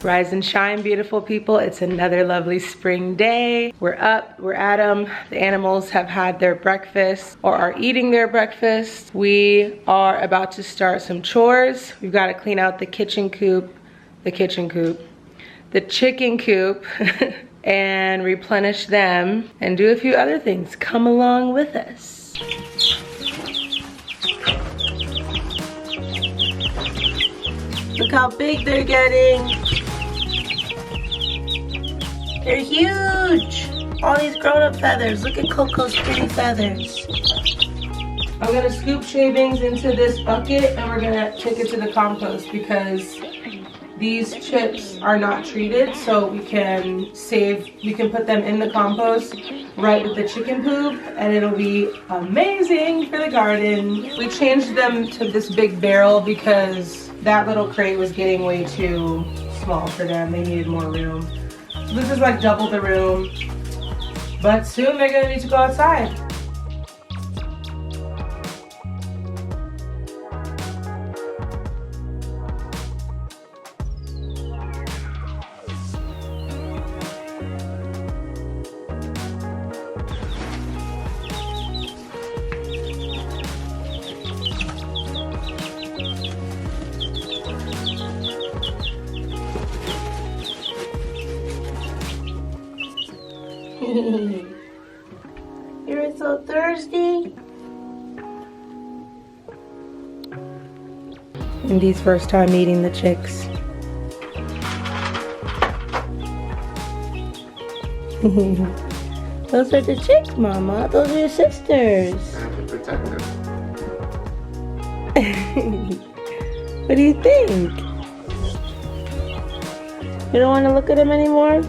Rise and shine, beautiful people. It's another lovely spring day. We're up, we're at 'em. The animals have had their breakfast or are eating their breakfast. We are about to start some chores. We've got to clean out the chicken coop, and replenish them and do a few other things. Come along with us. Look how big they're getting. They're huge. All these grown-up feathers. Look at Coco's pretty feathers. I'm gonna scoop shavings into this bucket and we're gonna take it to the compost because these chips are not treated, so we can put them in the compost right with the chicken poop and it'll be amazing for the garden. We changed them to this big barrel because that little crate was getting way too small for them. They needed more room. So this is like double the room, but soon they're gonna need to go outside. You're so thirsty. Indy's first time eating the chicks. Those are the chicks, Mama. Those are your sisters. I have to protect them. What do you think? You don't want to look at them anymore?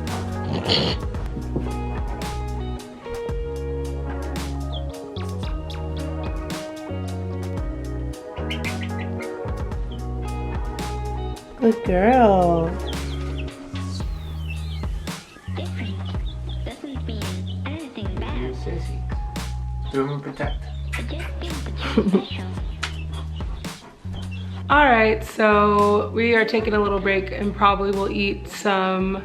Good girl. Different doesn't mean anything bad. Sissy. Do and protect. Just give the special. Alright, so we are taking a little break and probably will eat some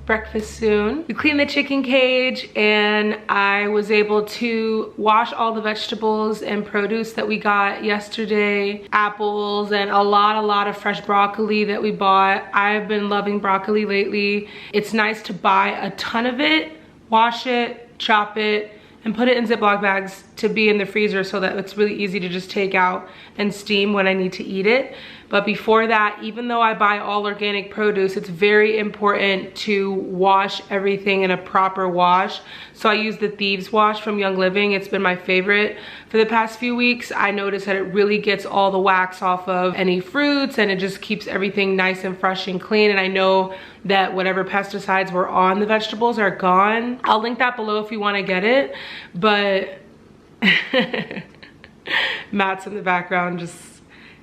breakfast soon. We cleaned the chicken cage and I was able to wash all the vegetables and produce that we got yesterday. Apples and a lot of fresh broccoli that we bought. I've been loving broccoli lately. It's nice to buy a ton of it, wash it, chop it, and put it in Ziploc bags to be in the freezer so that it's really easy to just take out and steam when I need to eat it. But before that, even though I buy all organic produce, it's very important to wash everything in a proper wash. So I use the Theives Wash from Young Living. It's been my favorite for the past few weeks. I noticed that it really gets all the wax off of any fruits and it just keeps everything nice and fresh and clean. And I know that whatever pesticides were on the vegetables are gone. I'll link that below if you want to get it. But Matt's in the background just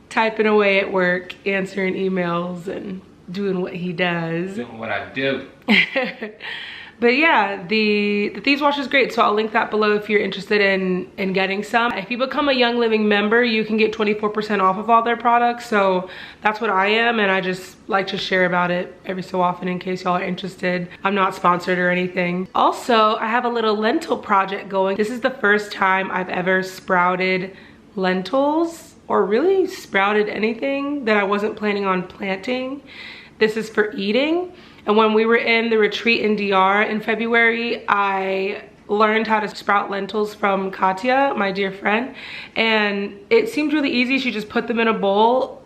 typing away at work, answering emails and doing what he does. Doing what I do. But yeah, the Theives Wash is great, so I'll link that below if you're interested in getting some. If you become a Young Living member, you can get 24% off of all their products, so that's what I am, and I just like to share about it every so often in case y'all are interested. I'm not sponsored or anything. Also, I have a little lentil project going. This is the first time I've ever sprouted lentils, or really sprouted anything that I wasn't planning on planting. This is for eating. And when we were in the retreat in DR in February, I learned how to sprout lentils from Katya, my dear friend. And it seemed really easy. She just put them in a bowl,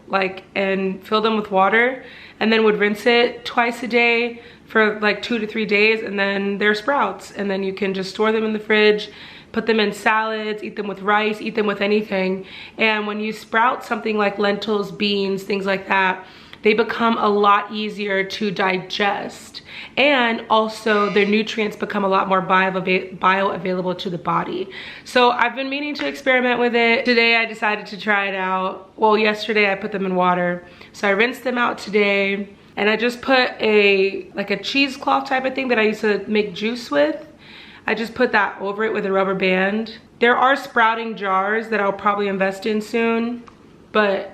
and filled them with water, and then would rinse it twice a day for like 2 to 3 days, and then they're sprouts. And then you can just store them in the fridge, put them in salads, eat them with rice, eat them with anything. And when you sprout something like lentils, beans, things like that, they become a lot easier to digest, and also their nutrients become a lot more bioavailable to the body. So I've been meaning to experiment with it. Today I decided to try it out. Well, yesterday I put them in water. So I rinsed them out today, and I just put a cheesecloth type of thing that I used to make juice with. I just put that over it with a rubber band. There are sprouting jars that I'll probably invest in soon, but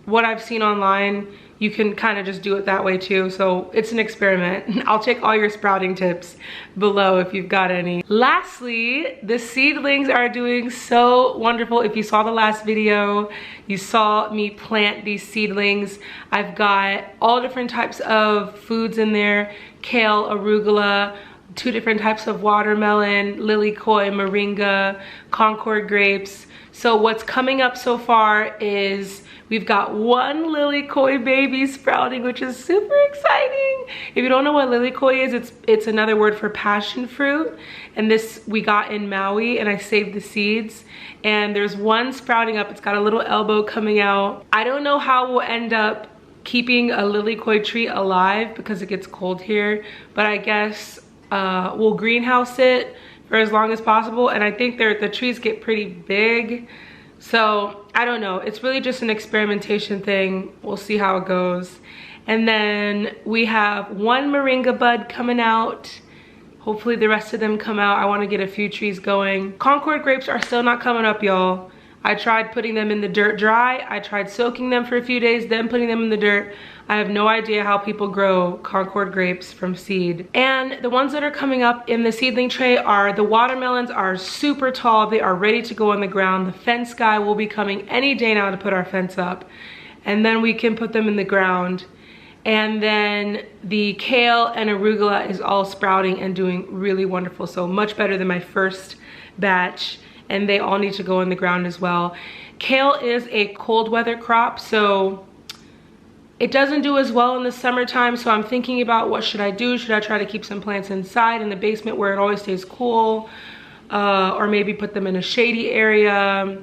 what I've seen online, you can kind of just do it that way too. So it's an experiment. I'll take all your sprouting tips below if you've got any. Lastly, the seedlings are doing so wonderful. If you saw the last video, you saw me plant these seedlings. I've got all different types of foods in there: kale, arugula, 2 different types of watermelon, lilikoi, moringa, Concord grapes. So what's coming up so far is we've got 1 lilikoi baby sprouting, which is super exciting. If you don't know what lilikoi is, it's another word for passion fruit. And this we got in Maui, and I saved the seeds. And there's 1 sprouting up. It's got a little elbow coming out. I don't know how we'll end up keeping a lilikoi tree alive because it gets cold here, but I guess we'll greenhouse it for as long as possible. And I think the trees get pretty big, so I don't know. It's really just an experimentation thing. We'll see how it goes. And then we have 1 moringa bud coming out. Hopefully the rest of them come out. I want to get a few trees going. Concord grapes are still not coming up, y'all. I tried putting them in the dirt dry. I tried soaking them for a few days, then putting them in the dirt. I have no idea how people grow Concord grapes from seed. And the ones that are coming up in the seedling tray are the watermelons are super tall. They are ready to go on the ground. The fence guy will be coming any day now to put our fence up. And then we can put them in the ground. And then the kale and arugula is all sprouting and doing really wonderful. So much better than my first batch. And they all need to go in the ground as well. Kale is a cold weather crop, so it doesn't do as well in the summertime. So I'm thinking about what should I do? Should I try to keep some plants inside in the basement where it always stays cool? Or maybe put them in a shady area?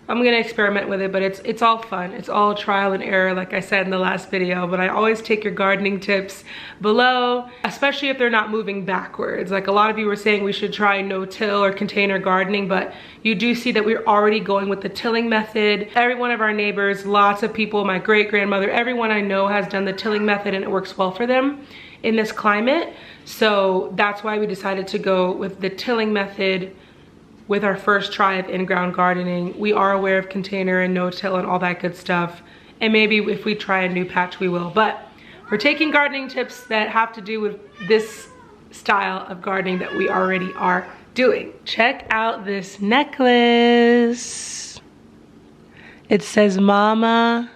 I'm gonna experiment with it, but it's all fun. It's all trial and error, like I said in the last video. But I always take your gardening tips below, especially if they're not moving backwards. Like a lot of you were saying we should try no-till or container gardening, but you do see that we're already going with the tilling method. Every one of our neighbors, lots of people, my great-grandmother, everyone I know has done the tilling method, and it works well for them in this climate. So that's why we decided to go with the tilling method with our first try of in-ground gardening. We are aware of container and no-till and all that good stuff. And maybe if we try a new patch, we will. But we're taking gardening tips that have to do with this style of gardening that we already are doing. Check out this necklace. It says mama.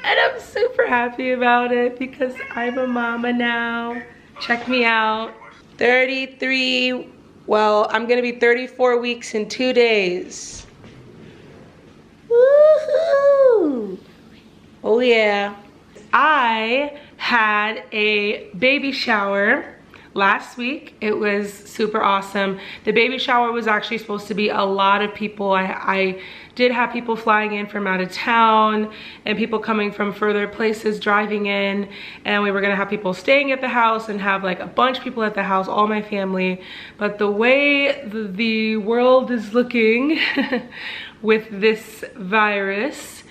And I'm super happy about it because I'm a mama now. Check me out. 33. Well, I'm gonna be 34 weeks in 2 days. Woohoo! Oh yeah. I had a baby shower last week. It was super awesome. The baby shower was actually supposed to be a lot of people. I did have people flying in from out of town and people coming from further places driving in, and we were gonna have people staying at the house and have like a bunch of people at the house, all my family. But the way the world is looking with this virus,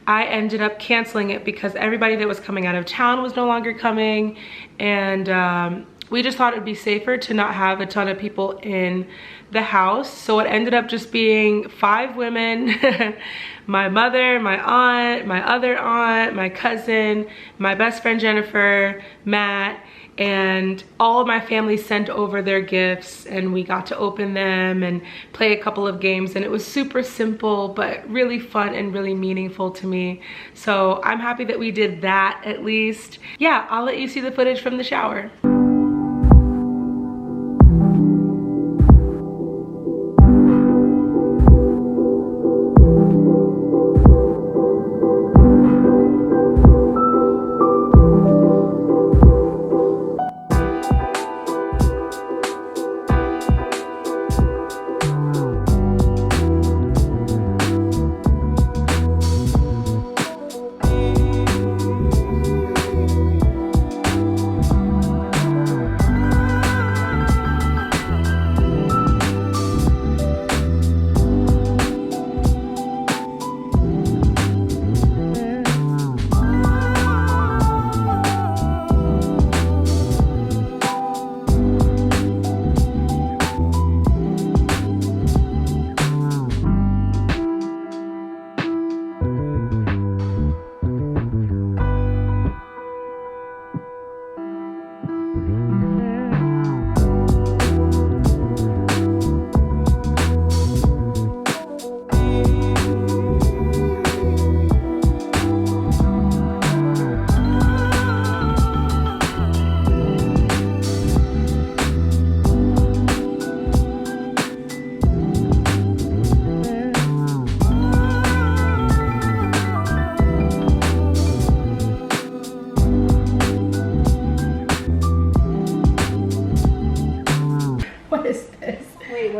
I ended up canceling it because everybody that was coming out of town was no longer coming, and we just thought it'd be safer to not have a ton of people in the house. So it ended up just being 5 women, my mother, my aunt, my other aunt, my cousin, my best friend Jennifer, Matt, and all of my family sent over their gifts, and we got to open them and play a couple of games, and it was super simple but really fun and really meaningful to me. So I'm happy that we did that at least. Yeah, I'll let you see the footage from the shower.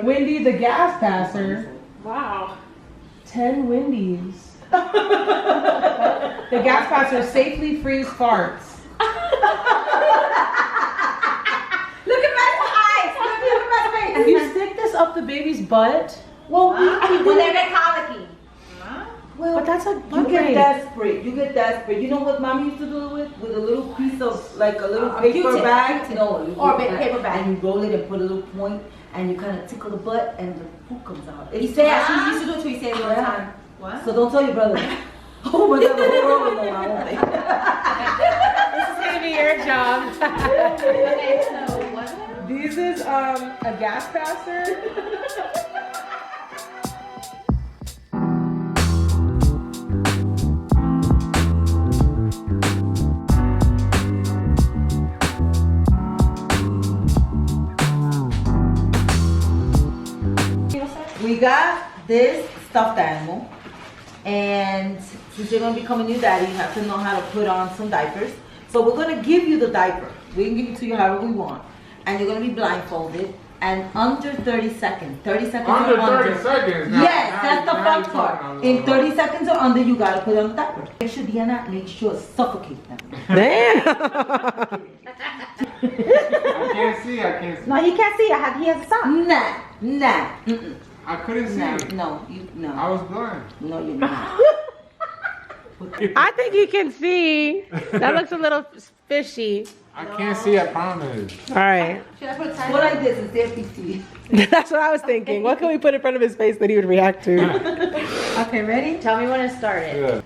Wendy the gas passer. Wow. 10 Wendy's. The gas passer safely frees farts. Look at my eyes. Look at my face. You stick this up the baby's butt? Well, when they get colicky. Well, But that's a you butt get rape. desperate. You get desperate. You know what mommy used to do it with a little piece of like a little paper Q-tip, bag? Q-tip. No, you Or get paper bag. and you roll it and put a little point and you kind of tickle the butt and the poop comes out. You It's say fast. she used to do it to you, say it all the time. What? So don't tell your brother. Oh my God, the whole world will know my own thing. This is gonna be your job. Okay, so what? This is a gas passer. We got this stuffed animal, and since you're gonna become a new daddy, you have to know how to put on some diapers. So we're gonna give you the diaper. We can give it to you however we want, and you're gonna be blindfolded and under 30 seconds. 30 seconds Under or under. 30 seconds. Now, Yes, now that's the now fun you're part. talking In about- 30 seconds or under, you gotta put on the diaper. Make sure Deanna, make sure suffocate them. Damn. I can't see. No, he can't see. He has a sock. Nah. Mm-mm. I couldn't see. No. I was blind. No, you're not. I think you can see. That looks a little fishy. I can't see. I promise. All right. Should I put a timer? Go like this, it's their PC. That's what I was thinking. What can we put in front of his face that he would react to? Okay, ready? Tell me when it started. Yeah.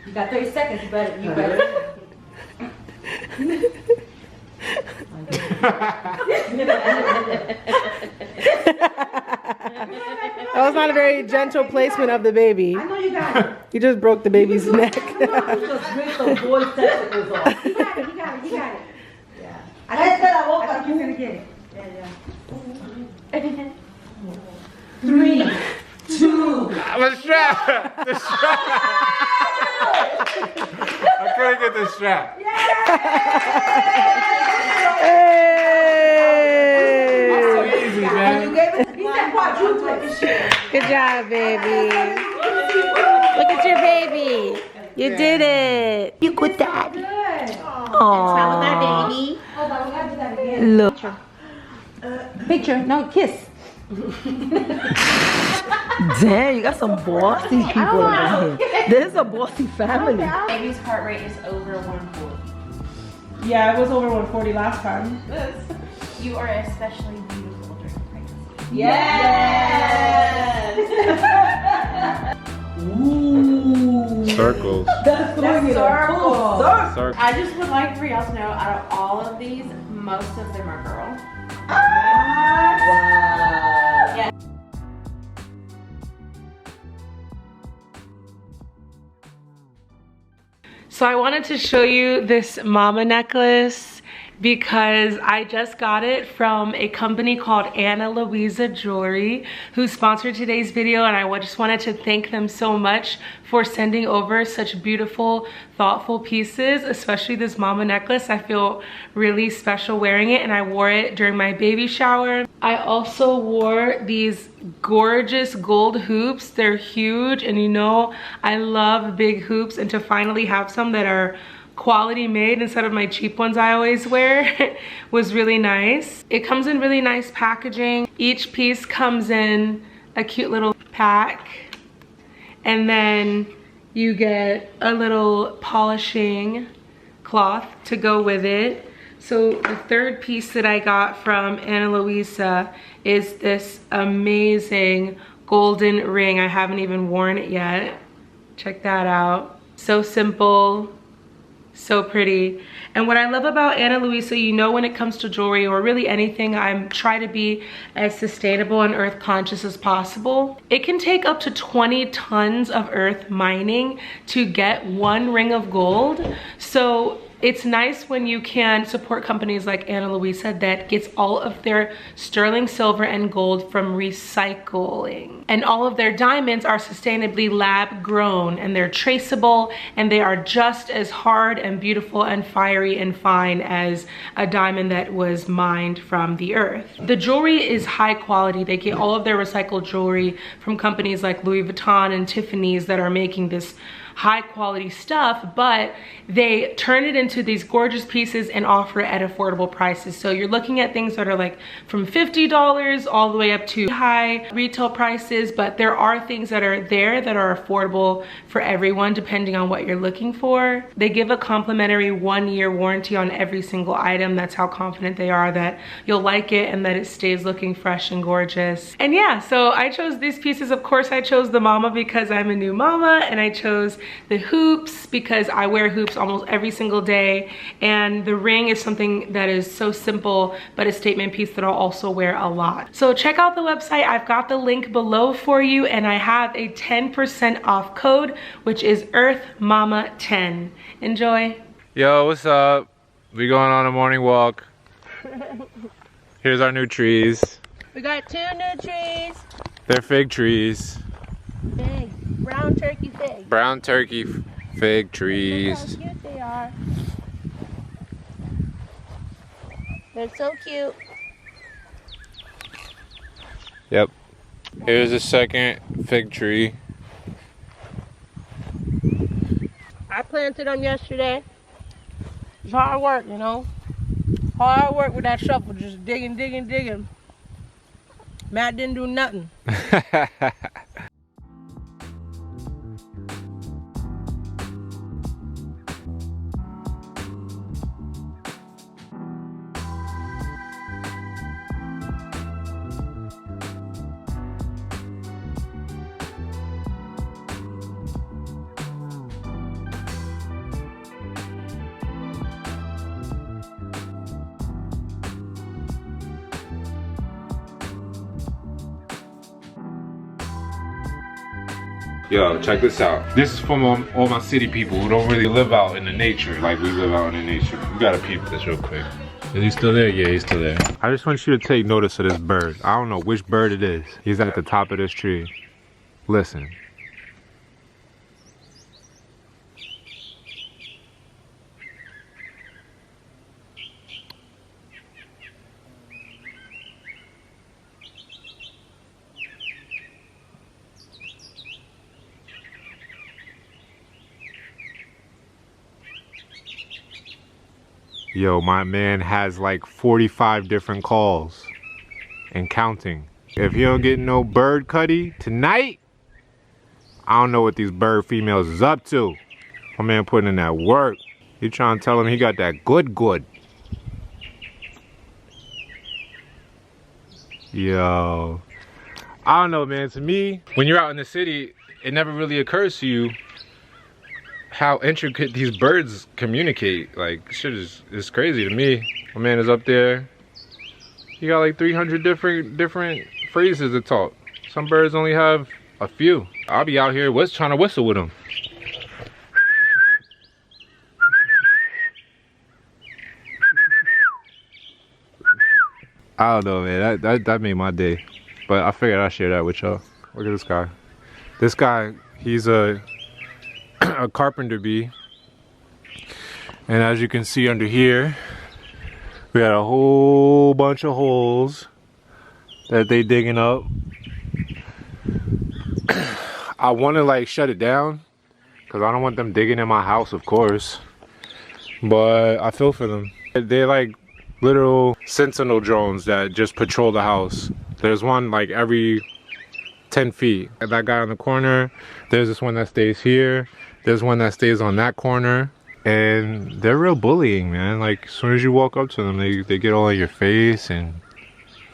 You got 30 seconds, you better. That was not a very gentle placement of the baby. I know you got it. You just broke the baby's neck. Just rip the boy's testicles off. You got it. You got it. You got it. Yeah. Cállate la boca, I think he's tú. gonna get it. Yeah. 3, 2. The strap. The strap. I couldn't get the strap. That's so Hey! easy, You man. gave it. He said quadruplets. Good job, baby. Look at your baby. You did it. You good daddy. Aww. Baby. Hold on, we gotta do that again. Look. Picture. No, kiss. Damn, you got some bossy people over here. This is a bossy family. Baby's heart rate is over 140. Yeah, it was over 140 last time. You are especially beautiful during pregnancy. Yes! Ooh. Circles. That's throwing it a full circle. Circles. I just would like for y'all to know, out of all of these, most of them are girl. Wow. Yeah. So I wanted to show you this mama necklace because I just got it from a company called Ana Luisa Jewelry, who sponsored today's video, and I just wanted to thank them so much for sending over such beautiful, thoughtful pieces, especially this mama necklace. I feel really special wearing it, and I wore it during my baby shower. I also wore these gorgeous gold hoops. They're huge, and you know I love big hoops, and to finally have some that are quality made instead of my cheap ones I always wear was really nice. It comes in really nice packaging. Each piece comes in a cute little pack, and then you get a little polishing cloth to go with it. So the third piece that I got from Ana Luisa is this amazing golden ring. I haven't even worn it yet. Check that out. So simple, so pretty. And what I love about Ana Luisa, you know, when it comes to jewelry or really anything, I try to be as sustainable and earth conscious as possible. It can take up to 20 tons of earth mining to get one ring of gold. So It's nice when you can support companies like Ana Luisa that gets all of their sterling silver and gold from recycling. And all of their diamonds are sustainably lab grown, and they're traceable, and they are just as hard and beautiful and fiery and fine as a diamond that was mined from the earth. The jewelry is high quality. They get all of their recycled jewelry from companies like Louis Vuitton and Tiffany's that are making this high quality stuff, but they turn it into these gorgeous pieces and offer it at affordable prices. So you're looking at things that are like from $50 all the way up to high retail prices, but there are things that are there that are affordable for everyone depending on what you're looking for. They give a complimentary 1-year warranty on every single item. That's how confident they are that you'll like it and that it stays looking fresh and gorgeous. And yeah, so I chose these pieces. Of course, I chose the mama because I'm a new mama, and I chose the hoops because I wear hoops almost every single day, and the ring is something that is so simple but a statement piece that I'll also wear a lot. So check out the website. I've got the link below for you, and I have a 10% off code, which is EarthMama10. Enjoy. Yo, what's up? We going on a morning walk. Here's our new trees. We got 2 new trees. They're fig trees. Big brown turkey fig. Brown turkey fig Look trees. how cute they are. They're so cute. Yep. Here's a second fig tree. I planted them yesterday. It's hard work, you know. Hard work with that shovel, just digging, digging, digging. Matt didn't do nothing. Yo, check this out. This is from all my city people who don't really live out in the nature like we live out in the nature. We gotta peep this real quick. Is he still there? Yeah, he's still there. I just want you to take notice of this bird. I don't know which bird it is. He's at the top of this tree. Listen. Yo, my man has like 45 different calls and counting. If you don't get no bird cutty tonight, I don't know what these bird females is up to. My man putting in that work. You trying to tell him he got that good. Yo, I don't know, man. To me, when you're out in the city, it never really occurs to you how intricate these birds communicate. Like, shit is crazy to me. My man is up there. He got like 300 different phrases to talk. Some birds only have a few. I'll be out here trying to whistle with them. I don't know, man. That made my day. But I figured I'd share that with y'all. Look at this guy. This guy, he's a carpenter bee, and as you can see under here, we got a whole bunch of holes that they digging up. I want to like shut it down because I don't want them digging in my house, of course, but I feel for them. They're like literal sentinel drones that just patrol the house. There's one like every 10 feet. That guy on the corner, there's this one that stays here. There's one that stays on that corner, and they're real bullying, man. Like, as soon as you walk up to them, they get all in your face and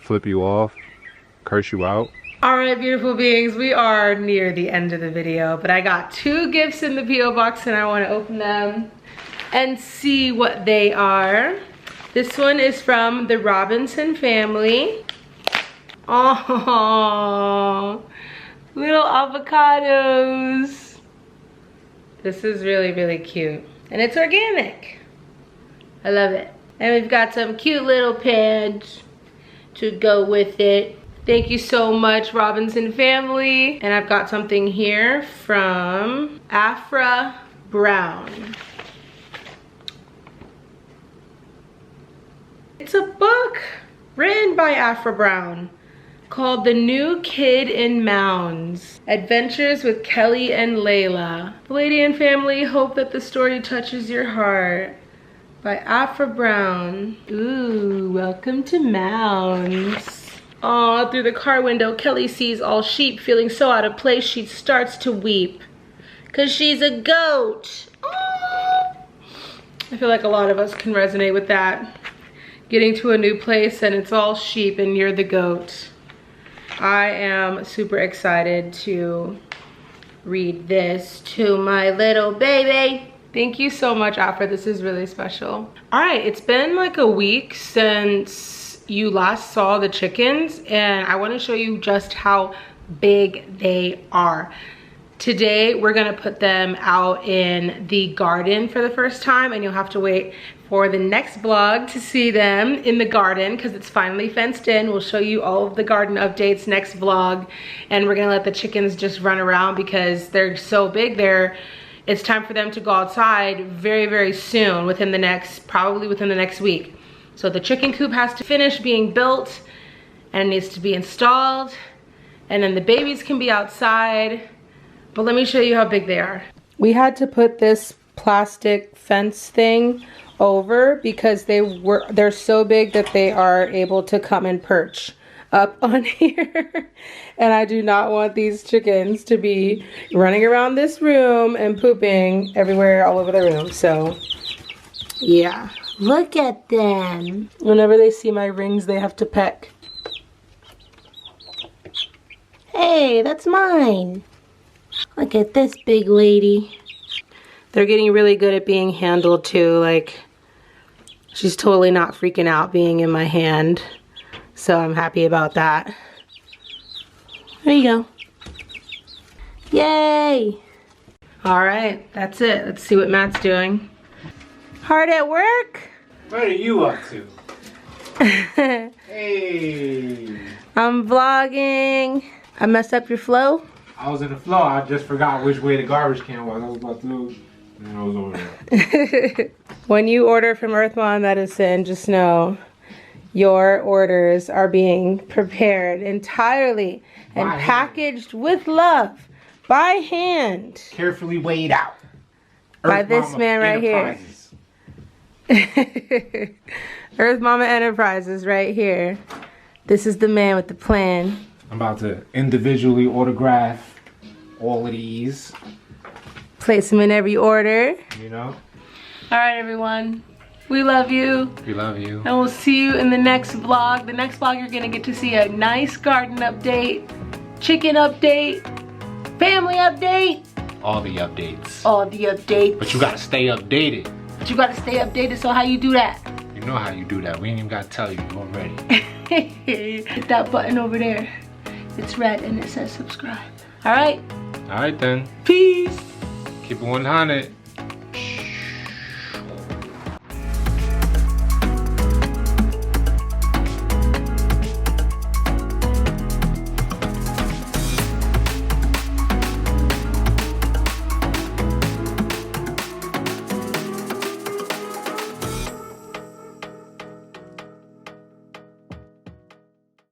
flip you off, curse you out. All right, beautiful beings, we are near the end of the video, but I got 2 gifts in the P.O. box and I want to open them and see what they are. This one is from the Robinson family. Oh, little avocados. This is really, really cute. And it's organic. I love it. And we've got some cute little pants to go with it. Thank you so much, Robinson family. And I've got something here from Afra Brown. It's a book written by Afra Brown called The New Kid in Mounds, Adventures with Kelly and Layla. Veladya family, hope that the story touches your heart. By Afra Brown. Ooh, welcome to Mounds. Aw, through the car window, Kelly sees all sheep. Feeling so out of place, she starts to weep. 'Cause she's a goat. Aww. I feel like a lot of us can resonate with that. Getting to a new place and it's all sheep and you're the goat. I am super excited to read this to my little baby. Thank you so much, Afra. This is really special. All right, it's been like a week since you last saw the chickens, and I want to show you just how big they are. Today, we're gonna put them out in the garden for the first time, and you'll have to wait for the next vlog to see them in the garden because it's finally fenced in. We'll show you all of the garden updates next vlog, and we're gonna let the chickens just run around because they're so big. It's time for them to go outside very, very soon, probably within the next week. So the chicken coop has to finish being built and needs to be installed, and then the babies can be outside. But let me show you how big they are. We had to put this plastic fence thing over because they're so big that they are able to come and perch up on here. And I do not want these chickens to be running around this room and pooping everywhere all over the room. So yeah, look at them. Whenever they see my rings, they have to peck. Hey, that's mine. Look at this big lady. They're getting really good at being handled too. Like, she's totally not freaking out being in my hand. So I'm happy about that. There you go. Yay! All right, that's it. Let's see what Matt's doing. Hard at work? What are you up to? Hey! I'm vlogging. I messed up your flow? I was in the flow. I just forgot which way the garbage can was. I was about to, and I was over there. When you order from Earth Mom Medicine, just know your orders are being prepared entirely and packaged with love by hand. Carefully weighed out. By this man right here. Earth Mama Enterprises right here. This is the man with the plan. I'm about to individually autograph all of these. Place them in every order. You know? Alright, everyone. We love you. We love you. And we'll see you in the next vlog. The next vlog, you're going to get to see a nice garden update, chicken update, family update. All the updates. All the updates. But you got to stay updated. So how you do that? You know how you do that. We ain't even got to tell you. You're already. Hit that button over there. It's red and it says subscribe. Alright? Alright then. Peace. Keep it 100.